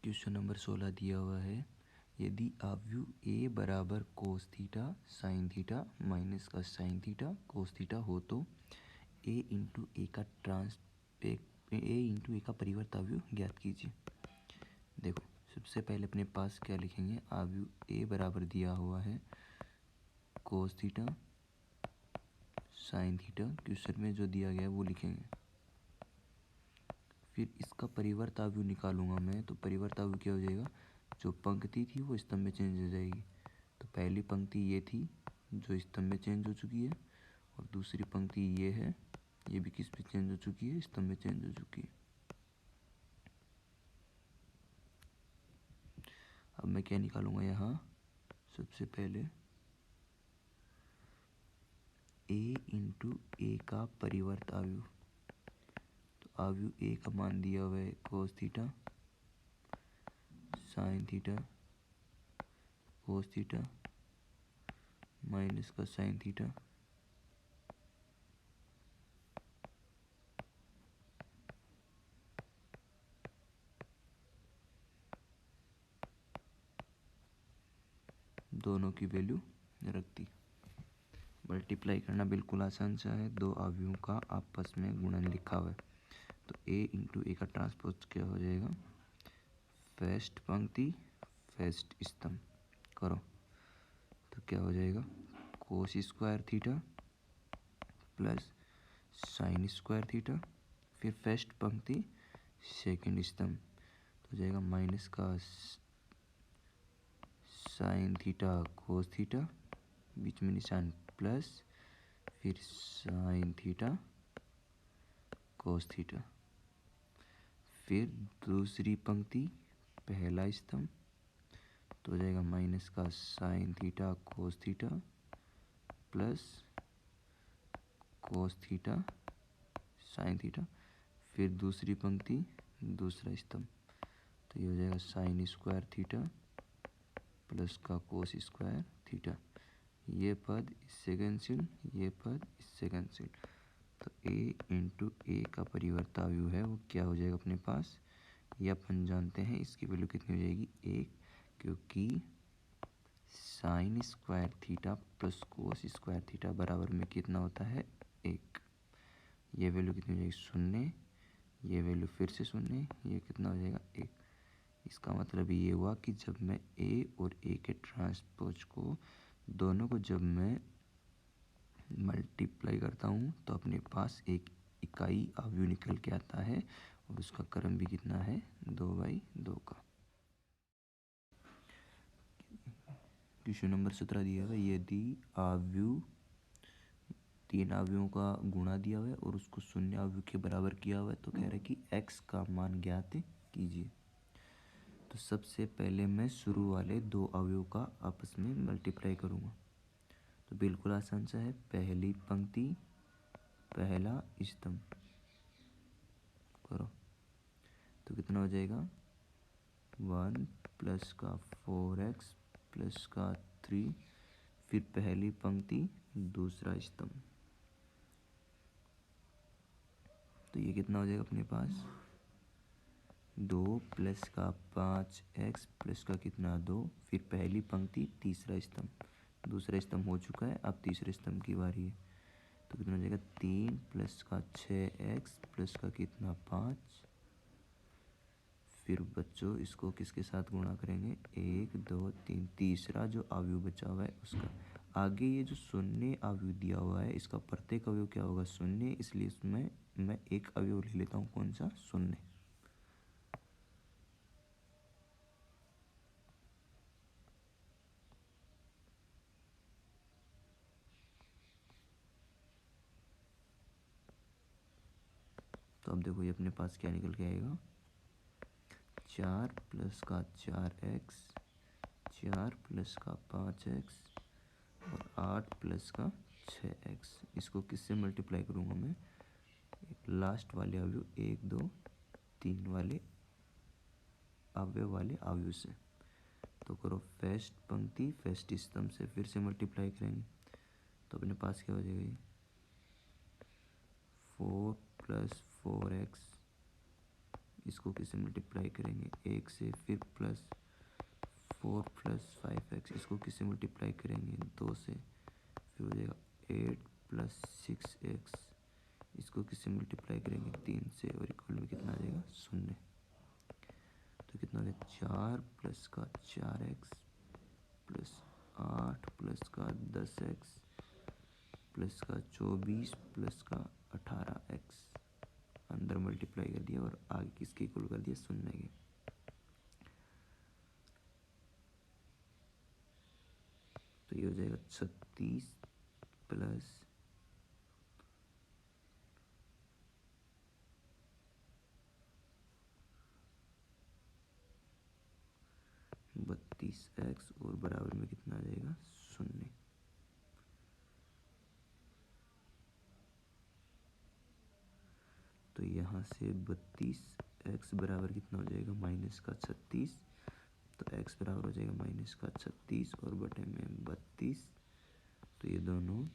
Question number 16 दिया हुआ है, यदि आव्यूह ए बराबर cos theta sine theta minus का साइन थीटा कोस थीटा हो तो ए इंटू ए का परिवर्त आव्यूह ज्ञात कीजिए। देखो, सबसे पहले अपने पास क्या लिखेंगे, आव्यूह ए बराबर दिया हुआ है cos theta sine theta, question में जो दिया गया है वो लिखेंगे। फिर इसका परिवर्त आव्यूह निकालूंगा मैं, तो परिवर्त आव्यूह क्या हो जाएगा, जो पंक्ति थी वो स्तंभ में चेंज हो जाएगी। तो पहली पंक्ति ये थी जो स्तंभ में चेंज हो चुकी है, और दूसरी पंक्ति ये है, ये भी किस पे चेंज हो चुकी है, स्तंभ में चेंज हो चुकी है। अब मैं क्या निकालूंगा यहाँ, सबसे पहले ए इंटू ए का परिवर्त आव्यूह। तो आव्यूह ए का मान दिया हुआ है cos theta sine theta cos theta minus का साइन थीटा दोनों की वैल्यू रख दी। मल्टीप्लाई करना बिल्कुल आसान सा है, दो आव्यूहों का आपस में गुणन लिखा हुआ है। तो ए इंटू ए का ट्रांसपोज क्या हो जाएगा, फर्स्ट पंक्ति फर्स्ट स्तंभ करो, तो क्या हो जाएगा, cos square theta plus sine square theta, फिर फर्स्ट पंक्ति सेकंड स्तंभ, तो हो जाएगा माइनस का साइन थीटा कोस थीटा, बीच में निशान प्लस, फिर साइन थीटा कोस थीटा, फिर दूसरी पंक्ति पहला स्तंभ, तो हो जाएगा माइनस का sine theta cos theta plus cos theta sine theta, फिर दूसरी पंक्ति दूसरा स्तंभ, तो ये हो जाएगा साइन स्क्वायर थीटा प्लस का कोस स्क्वायर थीटा। ये पद इससे कैंसिल, ये पद इससे कैंसिल, तो ए इंटू ए का परिवर्त आव्यूह है वो क्या हो जाएगा अपने पास, ये अपन जानते हैं, इसकी वैल्यू कितनी हो जाएगी, एक, क्योंकि sine square theta plus cos square theta बराबर में कितना होता है, एक। ये वैल्यू कितनी हो जाएगी, शून्य, ये वैल्यू फिर से शून्य, ये कितना हो जाएगा, एक। इसका मतलब ये हुआ कि जब मैं ए और ए के ट्रांसपोज को दोनों को जब मैं मल्टीप्लाई करता हूँ तो अपने पास एक इकाई आव्यूह निकल के आता है, और उसका क्रम भी कितना है, 2/2 का। क्वेश्चन नंबर 17 दिया हुआ है, यदि आव्यूह तीन आव्यूहों का गुणा दिया हुआ है और उसको शून्य आव्यूह के बराबर किया हुआ है, तो कह रहा है कि x का मान ज्ञात कीजिए। तो सबसे पहले मैं शुरू वाले दो अवयवों का आपस में मल्टीप्लाई करूँगा, तो बिल्कुल आसान सा है, पहली पंक्ति पहला स्तंभ करो, तो कितना हो जाएगा, 1 प्लस का 4x प्लस का 3, फिर पहली पंक्ति दूसरा स्तंभ, तो ये कितना हो जाएगा अपने पास, 2 प्लस का 5x प्लस का कितना 2, फिर पहली पंक्ति तीसरा स्तंभ, दूसरा स्तंभ हो चुका है, अब तीसरे स्तंभ की बारी है, तो कितना हो जाएगा, 3 प्लस का 6x प्लस का कितना 5, फिर बच्चों इसको किसके साथ गुणा करेंगे, 1 2 3, तीसरा जो अवयव बचा हुआ है उसका। आगे ये जो शून्य अवयव दिया हुआ है इसका प्रत्येक अवयव क्या होगा, शून्य, इसलिए इसमें मैं एक अवयव ले लेता हूँ, कौन सा, शून्य। तो अब देखो ये अपने पास क्या निकल के आएगा, 4 प्लस का 4x, 4 प्लस का 5x और 8 प्लस का 6x। इसको किससे मल्टीप्लाई करूँगा मैं, लास्ट वाले अवयव 1 2 3 वाले अवयव वाले अवयव से। तो करो, फर्स्ट पंक्ति फर्स्ट स्तंभ से फिर से मल्टीप्लाई करेंगे, तो अपने पास क्या हो जाएगा, ये 4 प्लस 4x इसको किससे मल्टीप्लाई करेंगे 1 से, फिर प्लस 4 + 5x, इसको किससे मल्टीप्लाई करेंगे 2 से, फिर हो जाएगा 8 + 6x, इसको किससे मल्टीप्लाई करेंगे 3 से, और इक्वल में कितना आ जाएगा 0। तो कितना हो गया 4 + का 4x प्लस 8 + का 10x प्लस का 24 प्लस का 18x, अंदर मल्टीप्लाई कर दिया और आगे किसके इक्वल कर दिया 0 के। तो ये हो जाएगा 36 प्लस 32x और बराबर में कितना आ जाएगा 0। तो यहाँ से 32x बराबर कितना हो जाएगा -36, तो x बराबर हो जाएगा -36 और बटे में 32। तो ये दोनों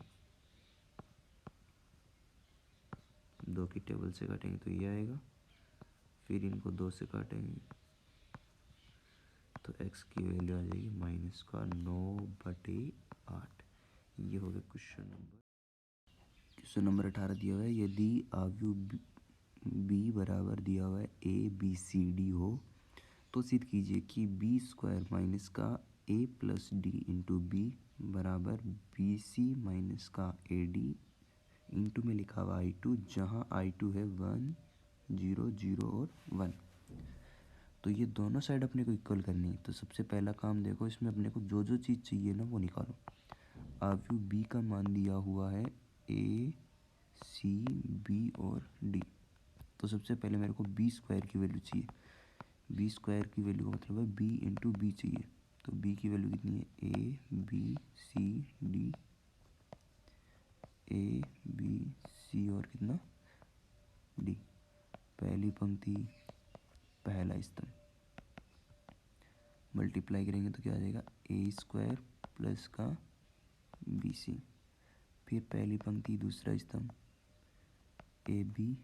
दो की टेबल से काटेंगे तो ये आएगा, फिर इनको 2 से काटेंगे तो x की वैल्यू आ जाएगी -9/8। ये हो गया क्वेश्चन नंबर 18 दिया हुआ है, यदि अवयव b बराबर दिया हुआ है ABCD हो तो सिद्ध कीजिए कि b² माइनस का a + d इंटू बी बराबर BC माइनस का AD इंटू में लिखा हुआ I2, जहाँ I2 है 1 0 0 और 1। तो ये दोनों साइड अपने को इक्वल करनी है। तो सबसे पहला काम देखो, इसमें अपने को जो जो चीज़ चाहिए ना वो निकालो। अवयव b का मान दिया हुआ है A C B और D। तो सबसे पहले मेरे को b² की वैल्यू चाहिए। b² की वैल्यू का मतलब है b इंटू बी चाहिए। तो b की वैल्यू कितनी है ABCD, ABC और कितना D। पहली पंक्ति पहला स्तंभ मल्टीप्लाई करेंगे तो क्या आ जाएगा A² प्लस का BC, फिर पहली पंक्ति दूसरा स्तंभ AB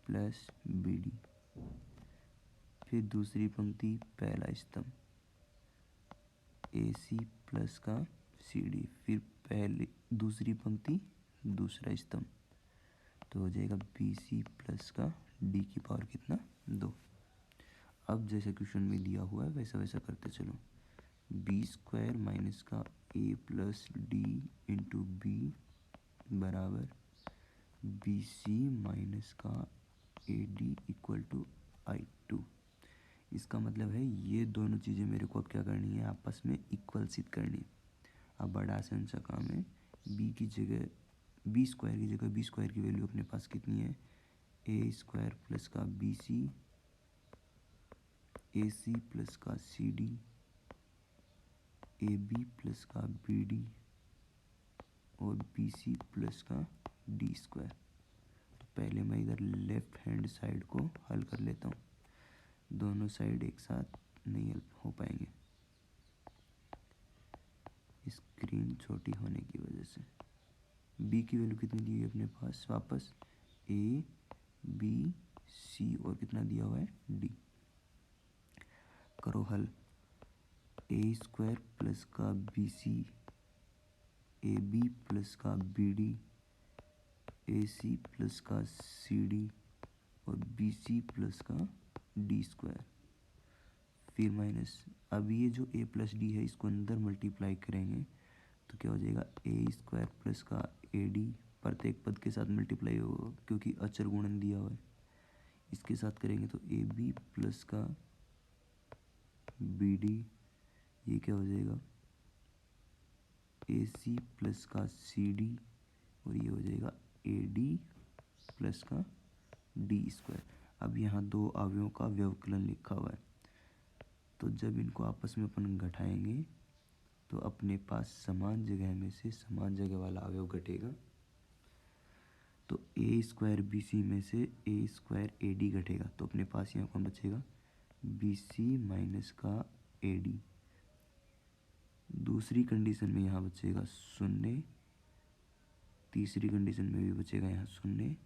प्लस BD, फिर दूसरी पंक्ति पहला स्तंभ AC प्लस का CD, फिर पहली दूसरी पंक्ति दूसरा स्तंभ, तो हो जाएगा BC प्लस का D की पावर कितना 2। अब जैसे क्वेश्चन में दिया हुआ है वैसा वैसा करते चलो। b² माइनस का a + d इंटू बी बराबर BC माइनस का AD इक्वल टू I2। इसका मतलब है ये दोनों चीज़ें मेरे को अब क्या करनी है, आपस में इक्वल सिद्ध करनी है। अब बड़ा आसान सा काम है, b की जगह b² की जगह b² की वैल्यू अपने पास कितनी है a² प्लस का BC, AC प्लस का CD, AB प्लस का BD और BC प्लस का D²। तो पहले मैं इधर लेफ्ट हैंड साइड को हल कर लेता हूँ, दोनों साइड एक साथ नहीं हल हो पाएंगे स्क्रीन छोटी होने की वजह से। B की वैल्यू कितनी दी है अपने पास वापस A B C और कितना दिया हुआ है D। करो हल, A² प्लस का BC, AB प्लस का BD, AC प्लस का CD और BC प्लस का D², फिर माइनस। अब ये जो A + D है इसको अंदर मल्टीप्लाई करेंगे तो क्या हो जाएगा A² प्लस का AD, प्रत्येक पद के साथ मल्टीप्लाई होगा क्योंकि अचर गुणन दिया हुआ है। इसके साथ करेंगे तो AB प्लस का BD, ये क्या हो जाएगा AC प्लस का CD और ये हो जाएगा AD प्लस का D²। अब यहाँ दो अवयवों का व्यवकलन लिखा हुआ है, तो जब इनको आपस में अपन घटाएंगे तो अपने पास समान जगह में से समान जगह वाला अवयव घटेगा। तो A² BC में से A² AD घटेगा, तो अपने पास यहाँ कौन बचेगा BC माइनस का AD। दूसरी कंडीशन में यहाँ बचेगा 0, तीसरी कंडीशन में भी बचेगा यहाँ 0,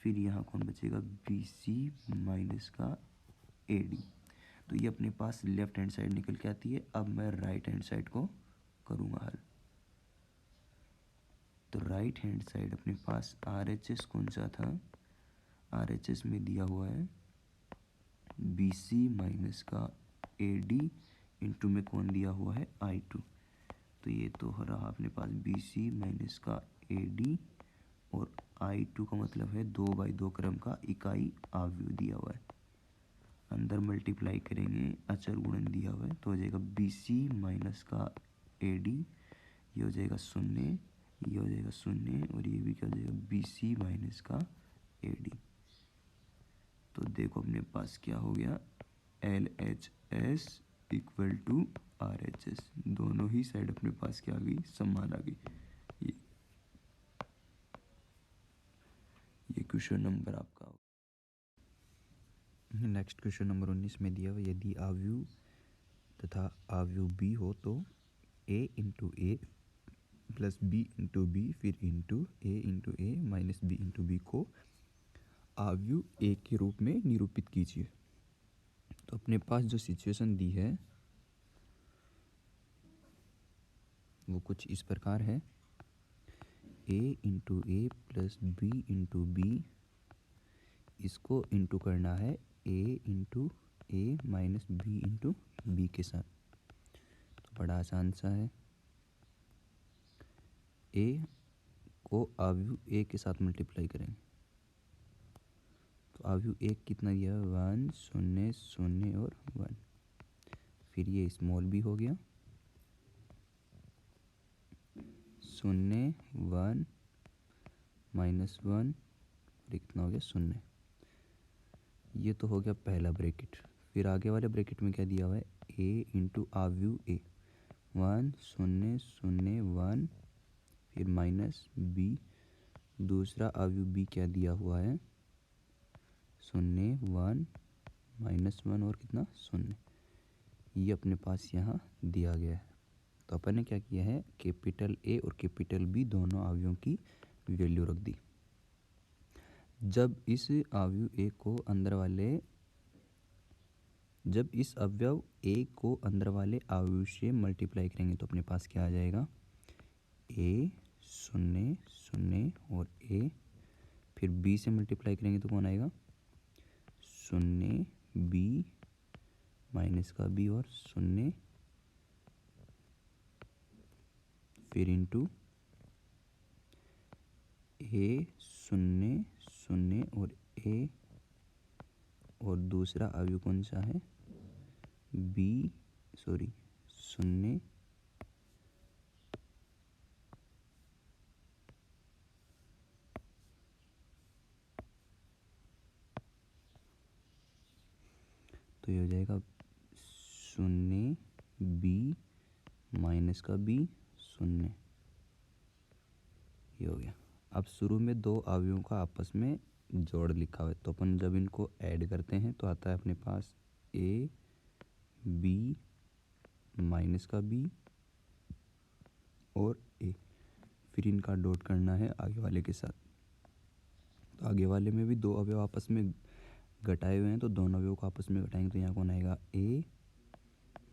फिर यहाँ कौन बचेगा, बी सी माइनस का ए डी। तो ये अपने पास लेफ्ट हैंड साइड निकल के आती है। अब मैं राइट हैंड साइड को करूँगा हल। तो राइट हैंड साइड अपने पास आर एच एस कौन सा था, आर एच एस में दिया हुआ है बी सी माइनस का ए डी इंटू में कौन दिया हुआ है आई टू। तो ये तो रहा अपने पास बी सी माइनस का ए डी और आई टू का मतलब है 2/2 क्रम का इकाई आव्यूह दिया हुआ है। अंदर मल्टीप्लाई करेंगे, अचर गुणन दिया हुआ है तो हो जाएगा बी सी माइनस का ए डी, ये हो जाएगा 0, ये हो जाएगा 0 और ये भी क्या हो जाएगा बी सी माइनस का ए डी। तो देखो अपने पास क्या हो गया, L H S equal to R H S, दोनों ही साइड अपने पास क्या आ गई, समान आ गई। ये क्वेश्चन नंबर आपका। नेक्स्ट क्वेश्चन नंबर 19 में दिया हुआ, यदि आव्यूह तथा आव्यूह बी हो तो a into A plus B into B फिर into A minus B into B को आव्यूह ए के रूप में निरूपित कीजिए। तो अपने पास जो सिचुएशन दी है वो कुछ इस प्रकार है, a into A plus B into B, इसको इंटू करना है a into A minus B into B के साथ। तो बड़ा आसान सा है, a को आव्यूह ए के साथ मल्टीप्लाई करेंगे तो आव्यूह एक कितना दिया है 1 0 0 और 1, फिर ये स्मॉल बी हो गया 0 1 माइनस 1 और कितना हो गया 0। ये तो हो गया पहला ब्रैकेट। फिर आगे वाले ब्रैकेट में क्या दिया हुआ है, a इंटू आव्यूह ए 1 0 0 1 फिर माइनस बी, दूसरा आव्यूह बी क्या दिया हुआ है 0 1 माइनस 1 और कितना 0। ये अपने पास यहाँ दिया गया है। तो अपन ने क्या किया है, कैपिटल ए और कैपिटल बी दोनों आव्यूहों की वैल्यू रख दी। जब इस आव्यूह ए को अंदर वाले जब इस अवयव ए को अंदर वाले आव्यूह से मल्टीप्लाई करेंगे तो अपने पास क्या आ जाएगा, a 0 0 और a, फिर b से मल्टीप्लाई करेंगे तो कौन आएगा 0 b माइनस का b और 0 फिर इंटू a 0 0 और a और दूसरा आव्यूह कौन सा है b 0 तो ये हो जाएगा 0 b माइनस का b 0, ये हो गया। अब शुरू में दो अवयवों का आपस में जोड़ लिखा हुआ है तो अपन जब इनको ऐड करते हैं तो आता है अपने पास a b माइनस का b और a, फिर इनका डॉट करना है आगे वाले के साथ। तो आगे वाले में भी दो अवयव आपस में घटाए हुए हैं तो दोनों अवयव को आपस में घटाएंगे तो यहाँ कौन आएगा a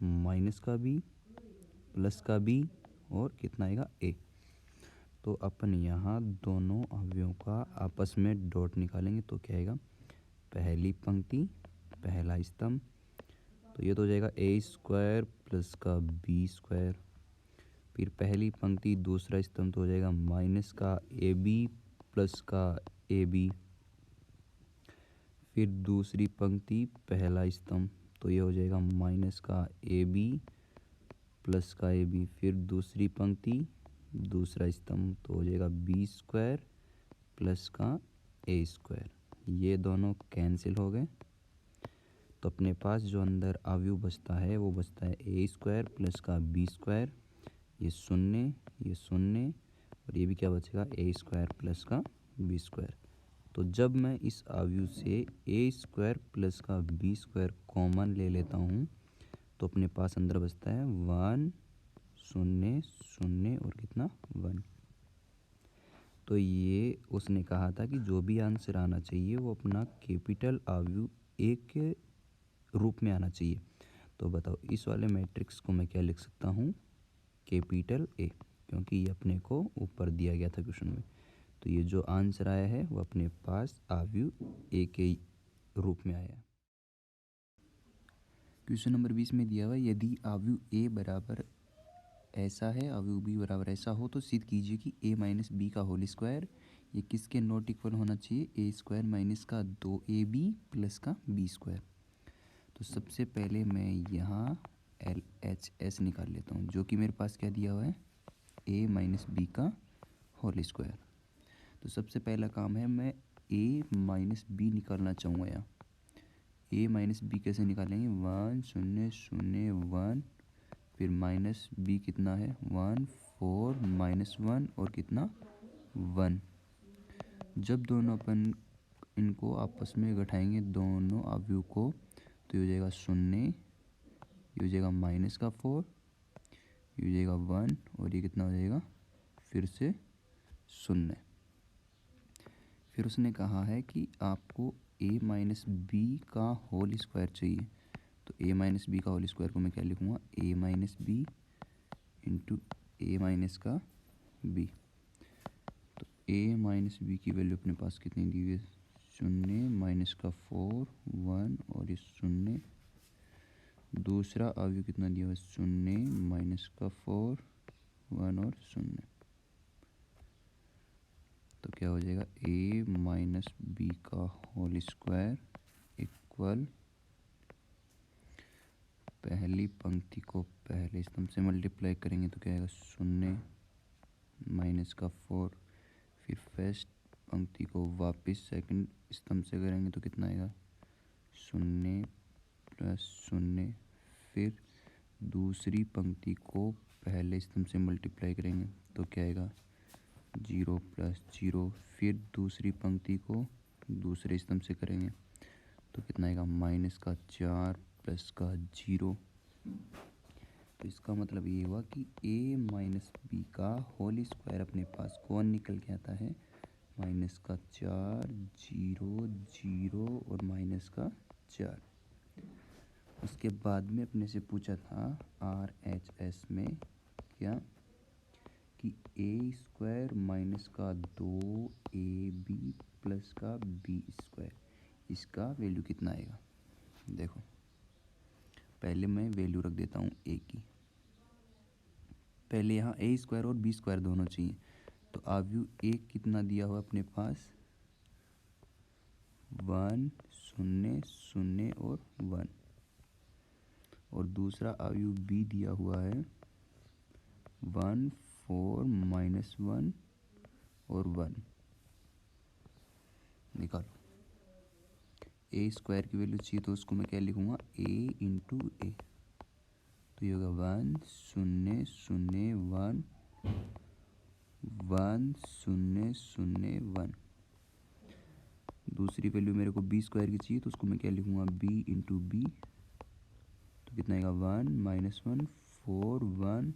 माइनस का b प्लस का b और कितना आएगा a। तो अपन यहाँ दोनों अवयवों का आपस में डॉट निकालेंगे तो क्या आएगा, पहली पंक्ति पहला स्तंभ, तो ये तो हो जाएगा a स्क्वायर प्लस का b स्क्वायर, फिर पहली पंक्ति दूसरा स्तंभ तो हो जाएगा माइनस का ab प्लस का ab, फिर दूसरी पंक्ति पहला स्तंभ तो ये हो जाएगा माइनस का ab प्लस का ab, फिर दूसरी पंक्ति दूसरा स्तंभ तो हो जाएगा b स्क्वायर प्लस का a स्क्वायर, ये दोनों कैंसिल हो गए। तो अपने पास जो अंदर अवयव बचता है वो बचता है a स्क्वायर प्लस का b स्क्वायर, ये 0 और ये भी क्या बचेगा a स्क्वायर प्लस का b स्क्वायर। तो जब मैं इस अवयव से a स्क्वायर प्लस का b स्क्वायर कॉमन ले लेता हूँ तो अपने पास अंदर बचता है 1 0 0 और कितना 1। तो ये उसने कहा था कि जो भी आंसर आना चाहिए वो अपना कैपिटल अवयव ए के रूप में आना चाहिए। तो बताओ इस वाले मैट्रिक्स को मैं क्या लिख सकता हूँ, कैपिटल ए, क्योंकि ये अपने को ऊपर दिया गया था क्वेश्चन में। तो ये जो आंसर आया है वो अपने पास अवयव ए के रूप में आया। क्वेश्चन नंबर 20 में दिया हुआ है, यदि अवयव ए बराबर ऐसा है, अवयव बी बराबर ऐसा हो तो सिद्ध कीजिए कि ए माइनस बी का होल स्क्वायर ये किसके नॉट इक्वल होना चाहिए, ए स्क्वायर माइनस का 2ab प्लस का बी स्क्वायर। तो सबसे पहले मैं यहाँ LHS निकाल लेता हूँ, जो कि मेरे पास क्या दिया हुआ है, ए माइनस बी का होल स्क्वायर। तो सबसे पहला काम है, मैं ए माइनस बी निकालना चाहूँगा यहाँ। ए माइनस बी कैसे निकालेंगे, 1 0 0 1, फिर माइनस बी कितना है 1 4 माइनस 1 और कितना 1। जब दोनों अपन इनको आपस में घटाएंगे दोनों अवयव को, तो ये हो जाएगा 0, ये हो जाएगा माइनस का 4, ये हो जाएगा 1 और ये कितना हो जाएगा फिर से 0। फिर उसने कहा है कि आपको ए माइनस बी का होल स्क्वायर चाहिए। तो ए माइनस बी का होल स्क्वायर को मैं क्या लिखूँगा, ए minus B into A minus का बी। तो ए माइनस बी की वैल्यू अपने पास कितनी दी हुई है, 0 माइनस का 4 1 और ये 0। दूसरा अवयव कितना दिया हुआ है, 0 माइनस का 4 1 और 0। तो क्या हो जाएगा, ए माइनस बी का होल स्क्वायर इक्वल, पहली पंक्ति को पहले स्तंभ से मल्टीप्लाई करेंगे तो क्या आएगा, 0 माइनस का 4, फिर फर्स्ट पंक्ति को वापस सेकंड स्तंभ से करेंगे तो कितना आएगा, 0 प्लस 0, फिर दूसरी पंक्ति को पहले स्तंभ से मल्टीप्लाई करेंगे तो क्या आएगा, 0 प्लस 0, फिर दूसरी पंक्ति को दूसरे स्तंभ से करेंगे तो कितना आएगा, माइनस का 4 प्लस का 0। तो इसका मतलब ये हुआ कि ए माइनस बी का होल स्क्वायर अपने पास कौन निकल के आता है, माइनस का 4 0 0 और माइनस का 4। उसके बाद में अपने से पूछा था RHS में क्या, कि ए स्क्वायर माइनस का 2ab प्लस का बी स्क्वायर, इसका वैल्यू कितना आएगा। देखो पहले मैं वैल्यू रख देता हूँ ए की, पहले यहाँ ए स्क्वायर और बी स्क्वायर दोनों चाहिए। तो अवयव ए कितना दिया हुआ अपने पास, 1 0 0 और 1, और दूसरा अवयव बी दिया हुआ है 1 4 माइनस 1 और 1। निकालो, ए स्क्वायर की वैल्यू चाहिए तो उसको मैं क्या लिखूँगा, ए इंटू ए। तो ये होगा 1 0 0 1 1 0 0 1। दूसरी वैल्यू मेरे को बी स्क्वायर की चाहिए तो उसको मैं क्या लिखूँगा, बी इंटू बी। तो कितना आएगा, 1 माइनस 1 4 1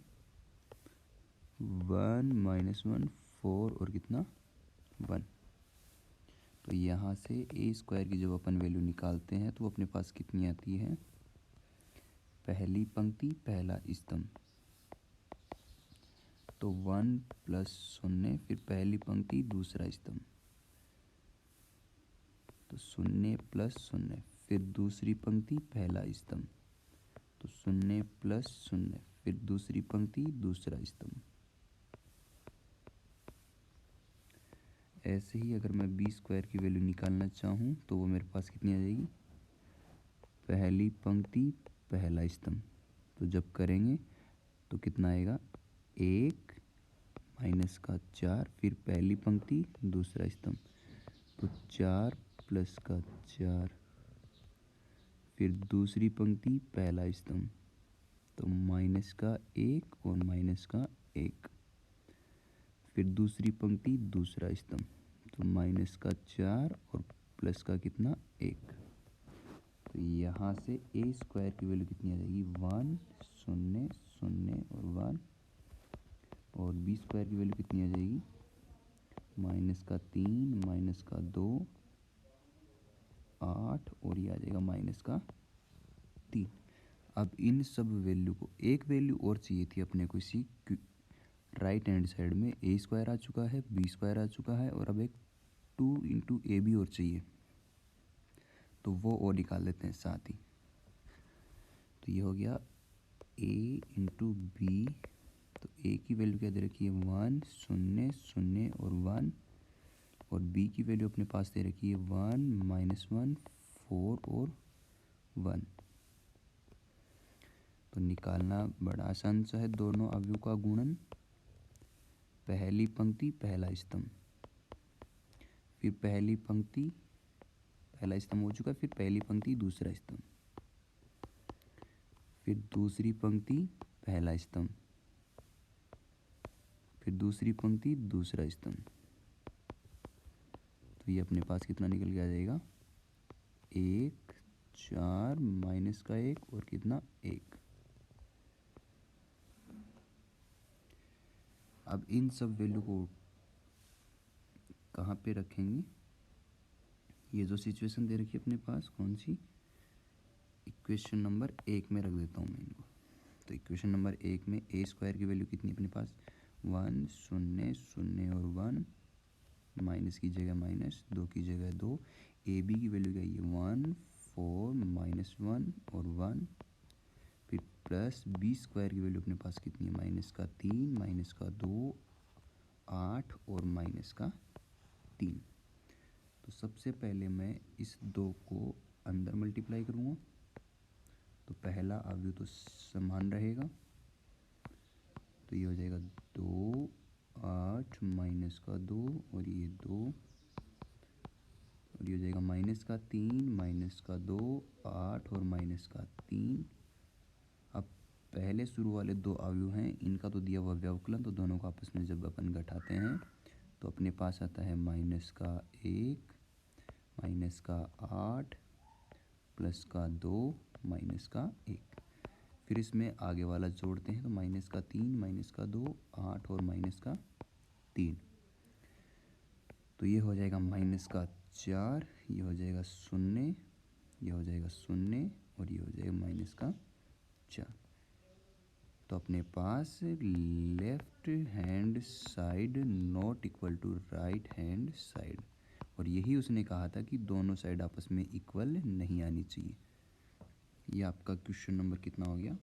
1 माइनस 1 4 और कितना 1। तो यहाँ से ए स्क्वायर की जब अपन वैल्यू निकालते हैं तो अपने पास कितनी आती है, पहली पंक्ति पहला स्तंभ, तो 1 प्लस 0, फिर पहली पंक्ति दूसरा स्तंभ, तो 0 प्लस 0, फिर दूसरी पंक्ति पहला स्तंभ, तो 0 प्लस 0, फिर दूसरी पंक्ति दूसरा स्तंभ। ऐसे ही अगर मैं बी स्क्वायर की वैल्यू निकालना चाहूँ तो वो मेरे पास कितनी आ जाएगी, पहली पंक्ति पहला स्तंभ, तो जब करेंगे तो कितना आएगा, 1 माइनस का 4, फिर पहली पंक्ति दूसरा स्तंभ, तो 4 प्लस का 4, फिर दूसरी पंक्ति पहला स्तंभ, तो माइनस का 1 और माइनस का 1, फिर दूसरी पंक्ति दूसरा स्तंभ, तो माइनस का 4 और प्लस का कितना 1। तो यहाँ से ए स्क्वायर की वैल्यू कितनी आ जाएगी, 1 0 0 और 1, और बी स्क्वायर की वैल्यू कितनी आ जाएगी, -3 -2 8 और ये आ जाएगा -3। अब इन सब वैल्यू को एक वैल्यू और चाहिए थी अपने को इसी राइट हैंड साइड में। ए स्क्वायर आ चुका है, बी स्क्वायर आ चुका है और अब एक 2 इंटू ए बी और चाहिए, तो वो और निकाल लेते हैं साथ ही। तो ये हो गया ए इंटू बी, तो ए की वैल्यू क्या दे रखी है 1 0 0 और 1, और बी की वैल्यू अपने पास दे रखी है 1 -1 4 और 1। तो निकालना बड़ा आसान सा है, दोनों अवयव का गुणन, पहली पंक्ति पहला स्तंभ, फिर पहली पंक्ति पहला स्तंभ हो चुका, फिर पहली पंक्ति दूसरा स्तंभ, फिर दूसरी पंक्ति पहला स्तंभ, फिर दूसरी पंक्ति दूसरा स्तंभ। तो ये अपने पास कितना निकल के आ जाएगा 1 4 माइनस का 1 और कितना 1। अब इन सब वैल्यू को कहाँ पे रखेंगे, ये जो सिचुएशन दे रखी है अपने पास कौन सी, इक्वेशन नंबर 1 में रख देता हूँ मैं इनको। तो इक्वेशन नंबर 1 में ए स्क्वायर की वैल्यू कितनी अपने पास 1 0 0 और 1, माइनस की जगह माइनस, 2 की जगह 2, ए बी की वैल्यू क्या है 1 4 -1 और 1, फिर प्लस बी स्क्वायर की वैल्यू अपने पास कितनी है -3 -2 8 और -3। तो सबसे पहले मैं इस 2 को अंदर मल्टीप्लाई करूँगा, तो पहला अवयव तो समान रहेगा, तो ये हो जाएगा 2 8 -2 और ये 2, और ये हो जाएगा -3 -2 8 और -3। अब पहले शुरू वाले 2 अवयव हैं, इनका तो दिया हुआ व्यवकलन, तो दोनों को आपस में जब अपन घटाते हैं तो अपने पास आता है -1 -8 +2 -1। फिर इसमें आगे वाला जोड़ते हैं तो -3 -2 8 और -3, तो ये हो जाएगा -4, ये हो जाएगा 0, ये हो जाएगा 0 और ये हो जाएगा -4। तो अपने पास left hand side not equal to right hand side, और यही उसने कहा था कि दोनों साइड आपस में इक्वल नहीं आनी चाहिए। ये आपका क्वेश्चन नंबर कितना हो गया।